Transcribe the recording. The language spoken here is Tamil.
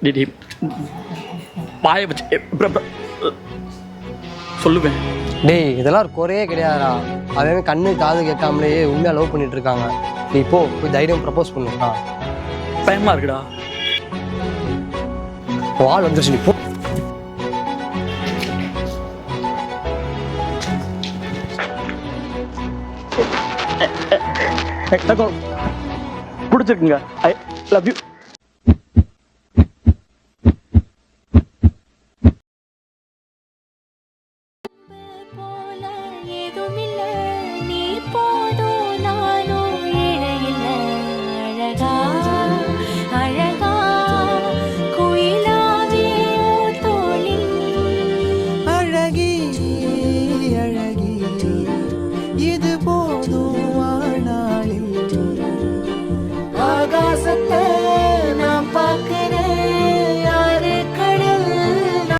டேய் பாய வச்சு சொல்லுவேன். டேய் இதெல்லாம் ஒரு குறையே கிடையாதுடா. அவன் கண்ணு காது கேட்காமலேயே உண்மையாக லவ் பண்ணிட்டு இருக்காங்க. நீ போய் தைரியம் ப்ரப்போஸ் பண்ணுடா. பயமா இருக்குடா. ஆள் வந்துருச்சு, நீ போ. பிடிச்சிருக்குங்க. I love you.